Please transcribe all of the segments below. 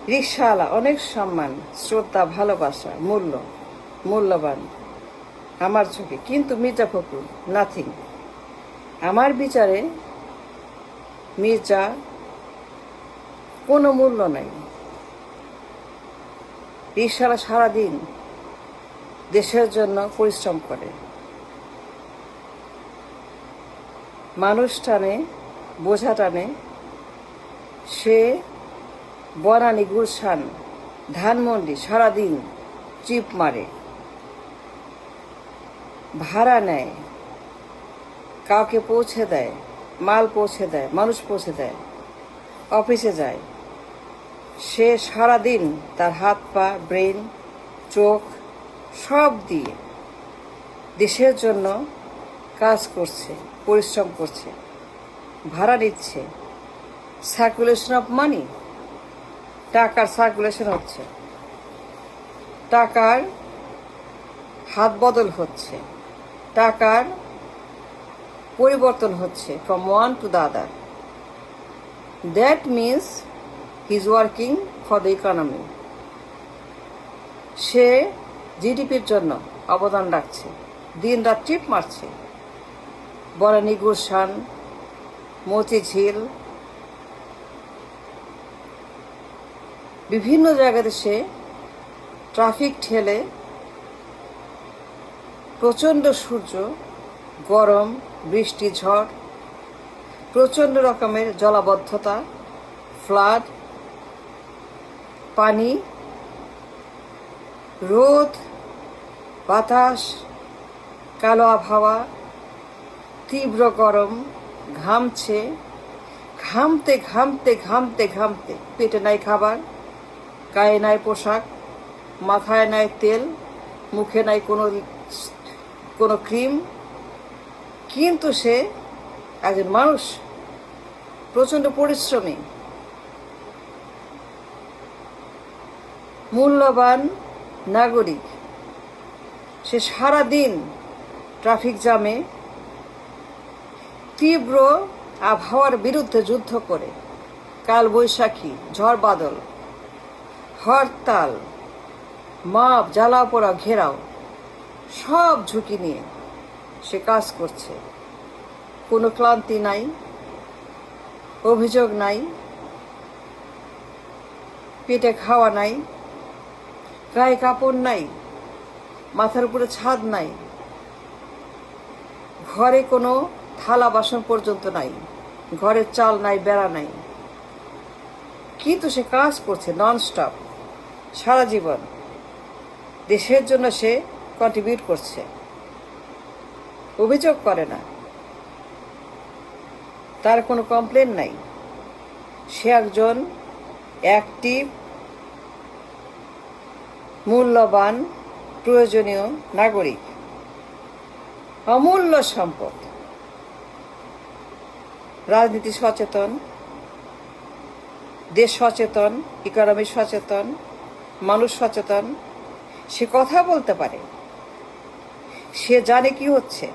রিকশাওয়ালা অনেক সম্মান, শ্রদ্ধা, ভালোবাসা, মূল্যবান আমার চোখে। কিন্তু মির্জা ফখরুল নাথিং। আমার বিচারে মির্জা কোনো মূল্য নাই। রিকশাওয়ালা সারাদিন দেশের জন্য পরিশ্রম করে, মানুষ টানে, বোঝা টানে। সে বনানী, গুলশান, ধানমন্ডি সারাদিন ট্রিপ মারে, ভাড়া নেয়, কাউকে পৌঁছে দেয়, মাল পৌঁছে দেয়, মানুষ পৌঁছে দেয়, অফিসে যায়। সে সারাদিন তার হাত পা, ব্রেন, চোখ সব দিয়ে দেশের জন্য কাজ করছে, পরিশ্রম করছে, ভাড়া নিচ্ছে। সার্কুলেশন অফ মানি, টাকার সার্কুলেশন হচ্ছে, টাকার হাত বদল হচ্ছে, টাকার পরিবর্তন হচ্ছে from one to the other. That means he is working for the economy. সে জিডিপির জন্য অবদান রাখছে, দিন রাত ট্রিপ মারছে। বনানী, গুলশান, মতিঝিল, বিভিন্ন জায়গাতে সে ট্রাফিক ঠেলে, প্রচণ্ড সূর্য, গরম, বৃষ্টি, ঝড়, প্রচণ্ড রকমের জলাবদ্ধতা, ফ্লাড, পানি, রোদ, বাতাস, কালো আবহাওয়া, তীব্র গরম, ঘামছে, ঘামতে ঘামতে ঘামতে ঘামতে পেটে নাই খাবার, গায়ে নাই পোশাক, মাথায় নাই তেল, মুখে নাই কোনো ক্রিম। কিন্তু সে একজন মানুষ, প্রচণ্ড পরিশ্রমী, মূল্যবান নাগরিক। সে সারাদিন ট্রাফিক জ্যামে, তীব্র আবহাওয়ার বিরুদ্ধে যুদ্ধ করে, কালবৈশাখী, ঝড় বাদল, হরতাল, মাপ, জ্বালাও পোড়াও, ঘেরাও, সব ঝুঁকি নিয়ে সে কাজ করছে। কোনো ক্লান্তি নাই, অভিযোগ নাই, পেটে খাওয়া নাই, গায়ে কাপড় নাই, মাথার উপরে ছাদ নাই, ঘরে কোনো থালা বাসন পর্যন্ত নাই, ঘরের চাল নাই, বেড়া নাই। কিন্তু সে কাজ করছে ননস্টপ, সারা জীবন দেশের জন্য সে কন্ট্রিবিউট করছে, অভিযোগ করে না, তার কোনো কমপ্লেন নাই। সে একজন অ্যাক্টিভ, মূল্যবান, প্রয়োজনীয় নাগরিক, অমূল্য সম্পদ। রাজনীতি সচেতন, দেশ সচেতন, ইকোনমি সচেতন, মানুষ সচেতন। সে কথা বলতে পারে, সে জানে কি হচ্ছে,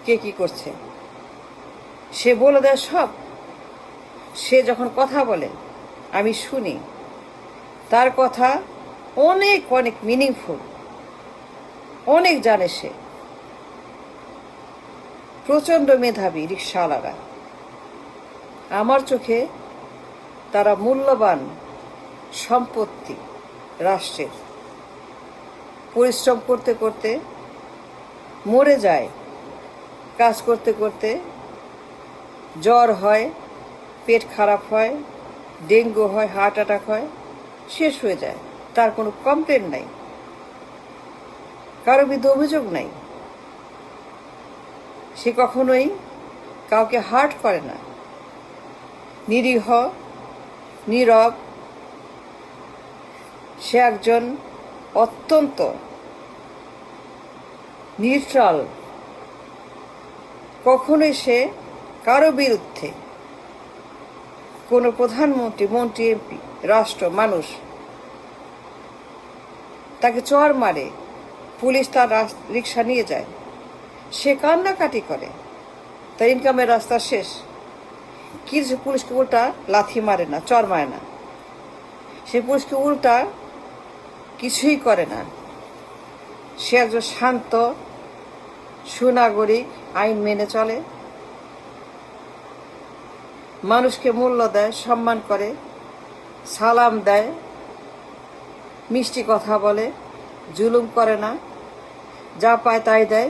কে কি করছে, সে বলে দেয় সব। সে যখন কথা বলে আমি শুনি, তার কথা অনেক অনেক মিনিংফুল, অনেক জানে সে। প্রচণ্ড মেধাবী রিকশাওয়ালারা, আমার চোখে তারা মূল্যবান সম্পত্তি রাষ্ট্রের। পরিশ্রম করতে করতে মরে যায়, কাজ করতে করতে জ্বর হয়, পেট খারাপ হয়, ডেঙ্গু হয়, হার্ট অ্যাটাক হয়, শেষ হয়ে যায়। তার কোনো কমপ্লেন নাই, কারো বিরুদ্ধে অভিযোগ নাই। সে কখনোই কাউকে হার্ট করে না, নিরীহ, নীরব। সে একজন অত্যন্ত নিউট্রাল। কখনোই সে কারো বিরুদ্ধে, কোনো প্রধানমন্ত্রী, মন্ত্রী, এমপি, রাষ্ট্র, মানুষ তাকে চড় মারে, পুলিশ তার রিক্সা নিয়ে যায়, সে কান্নাকাটি করে, তার ইনকামের রাস্তা শেষ। কিন্তু পুলিশকে উল্টা লাথি মারে না, চড় মারে না। সে পুরুষকে উল্টা কিছুই করে না। সে একজন শান্ত সুনাগরিক, আইন মেনে চলে, মানুষকে মূল্য দেয়, সম্মান করে, সালাম দেয়, মিষ্টি কথা বলে, জুলুম করে না, যা পায় তাই দেয়,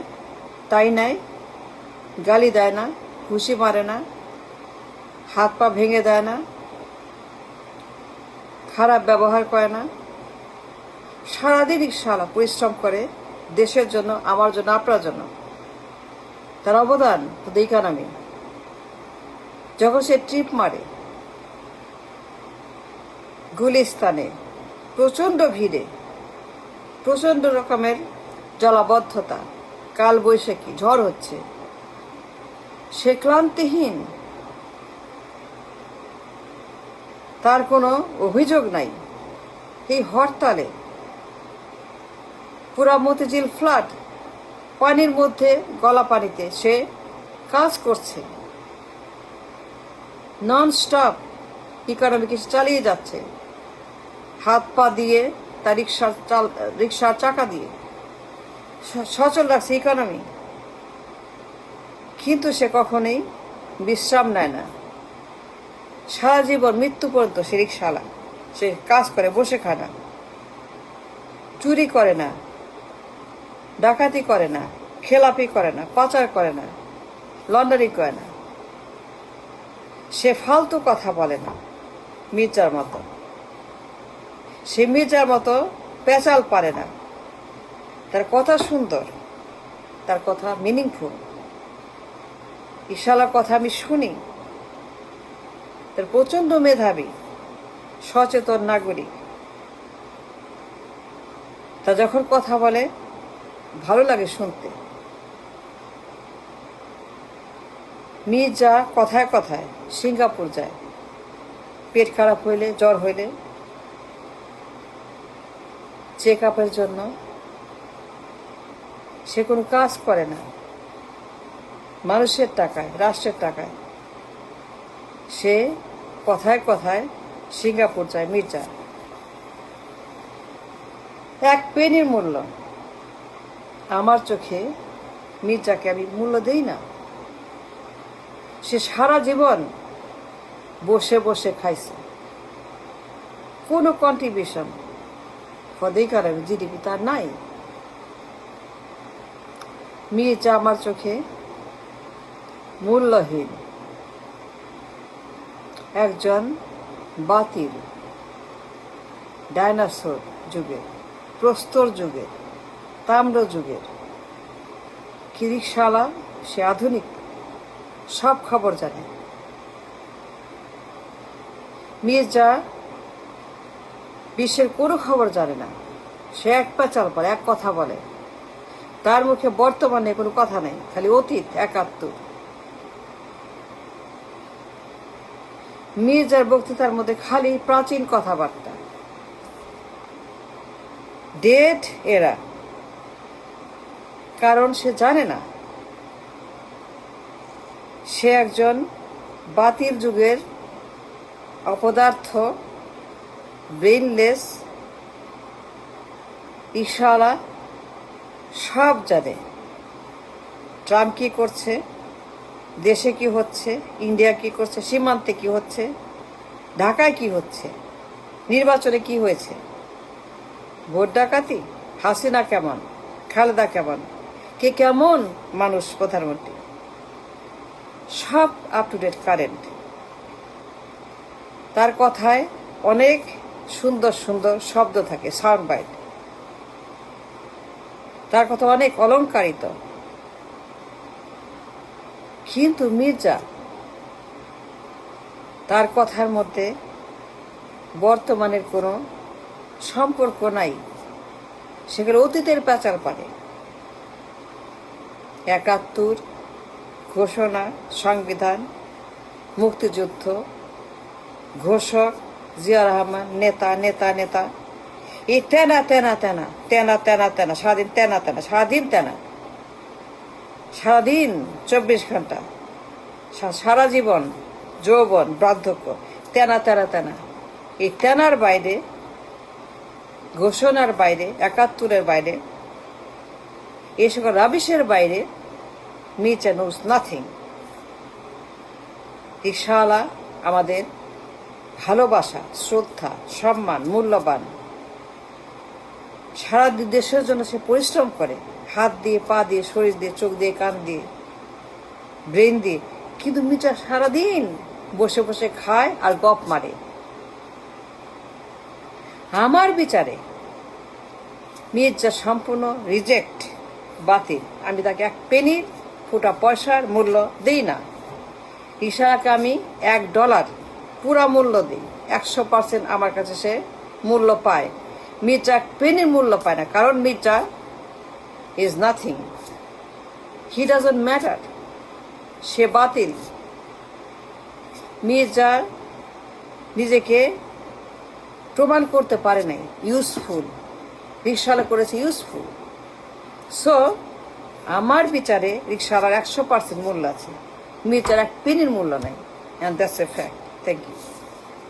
তাই নেয়, গালি দেয় না, ঘুষি মারে না, হাত পা ভেঙে দেয় না, খারাপ ব্যবহার করে না। সারাদিন রিকশাওয়ালা পরিশ্রম করে দেশের জন্য, আমার জন্য, আপনার জন্য। তার অবদান তো দেখা নামি। যখন সে ট্রিপ মারে গুলিস্তানে, প্রচণ্ড ভিড়ে, প্রচণ্ড রকমের জলাবদ্ধতা, কালবৈশাখী ঝড় হচ্ছে, সে ক্লান্তিহীন, তার কোনো অভিযোগ নাই। এই হরতালে পুরা মতিঝিল ফ্লাড, পানির মধ্যে, গলা পানিতে সে কাজ করছে, নন স্টপ ইকোনমিকে চালিয়ে যাচ্ছে, হাত পা দিয়ে, তার রিক্সার চাকা দিয়ে সচল রাখছে ইকোনমি। কিন্তু সে কখনোই বিশ্রাম নেয় না। সারা জীবন মৃত্যু পর্যন্ত সে রিক্সাওয়ালা, সে কাজ করে, বসে খায় না, চুরি করে না, ডাকাতি করে না, খেলাপি করে না, পাচার করে না, লন্ডারি করে না। সে ফালতু কথা বলে না মির্জার মতো। সে মির্জার মতো পেঁচাল পারে না। তার কথা সুন্দর, তার কথা মিনিংফুল। ইশালার কথা আমি শুনি। তার প্রচণ্ড মেধাবী, সচেতন নাগরিক। তা যখন কথা বলে ভালো লাগে শুনতে। মির্জা কথায় কথায় সিঙ্গাপুর যায়, পেট খারাপ হইলে, জ্বর হইলে, চেক আপের জন্য। সে কোনো কাজ করে না, মানুষের টাকায়, রাষ্ট্রের টাকায় সে কথায় কথায় সিঙ্গাপুর যায় মির্জা। এক পেনির মূল্য আমার চোখে মির্জাকে আমি মূল্য দেই না। সে সারা জীবন বসে বসে খাইছে, কোনো কন্ট্রিবিউশন ফদেই কারণে জিডিপি তার নাই। মির্জা আমার চোখে মূল্যহীন একজন বাতিল, ডাইনোসর যুগের, প্রস্তর যুগের, তাম্র যুগের কি রিকশাওয়ালা। সে আধুনিক, সব খবর জানে। মির্জা বিশ্বের কোনো খবর জানে না। সে এক পেঁচাল পরে, এক কথা বলে। তার মুখে বর্তমানে কোনো কথা নেই, খালি অতীত, ৭১। মির্জার বক্তৃতার মধ্যে খালি প্রাচীন কথাবার্তা, ডেট এরা। কারণ সে জানে না, সে একজন বাতিল যুগের অপদার্থ, ব্রেইনলেস, ইশারা সব জানে। ট্রাম্প কি করছে, দেশে কি হচ্ছে, ইন্ডিয়া কি করছে, সীমান্তে কি হচ্ছে, ঢাকায় কি হচ্ছে, নির্বাচনে কি হয়েছে, ভোট ডাকাতি, হাসিনা কেমন, খালেদা কেমন, কে কেমন মানুষ প্রধানমন্ত্রী, সব আপ টু ডেট, কারেন্ট। তার কথায় অনেক সুন্দর সুন্দর শব্দ থাকে, সাউন্ড বাইট। তার কথা অনেক অলংকারিত। কিন্তু মির্জা, তার কথার মধ্যে বর্তমানের কোনো সম্পর্ক নাই। সেগুলো অতীতের পেঁচাল পারে। ৭১, ঘোষণা, সংবিধান, মুক্তিযুদ্ধ, ঘোষক জিয়া রহমান, নেতা নেতা নেতা, এই তেনা তেনা তেনা তেনা তেনা তেনা, সারাদিন তেনা তেনা, সারাদিন তেনা, সারাদিন ২৪ ঘন্টা, সারা জীবন যৌবন, বার্ধক্য, তেনা তেনা তেনা। এই তেনার বাইরে, ঘোষণার বাইরে, ৭১-এর বাইরে, এই সকল রাবিশের বাইরে মির্জা নোজ নাথিং। রিকশাওয়ালা আমাদের ভালোবাসা, শ্রদ্ধা, সম্মান, মূল্যবান। সারা দেশের জন্য সে পরিশ্রম করে, হাত দিয়ে, পা দিয়ে, শরীর দিয়ে, চোখ দিয়ে, কান দিয়ে, ব্রেন দিয়ে। কিন্তু মির্জা সারাদিন বসে বসে খায় আর গপ মারে। আমার বিচারে মির্জা সম্পূর্ণ রিজেক্ট, বাতিল। আমি তাকে এক পেনির ফুটা পয়সার মূল্য দিই না। রিকশাওয়ালাকে আমি $1 পুরা মূল্য দিই। 100% আমার কাছে সে মূল্য পায়। মির্জা এক পেনির মূল্য পায় না, কারণ Mirza is nothing, he doesn't matter, সে বাতিল। মির্জা নিজেকে প্রমাণ করতে পারে নাই ইউজফুল, রিকশাওয়ালা করেছে ইউজফুল। সো আমার বিচারে রিকশাওয়ালার 100% মূল্য আছে, মির্জার এক পেনির মূল্য নাই, and that's a fact. Thank you.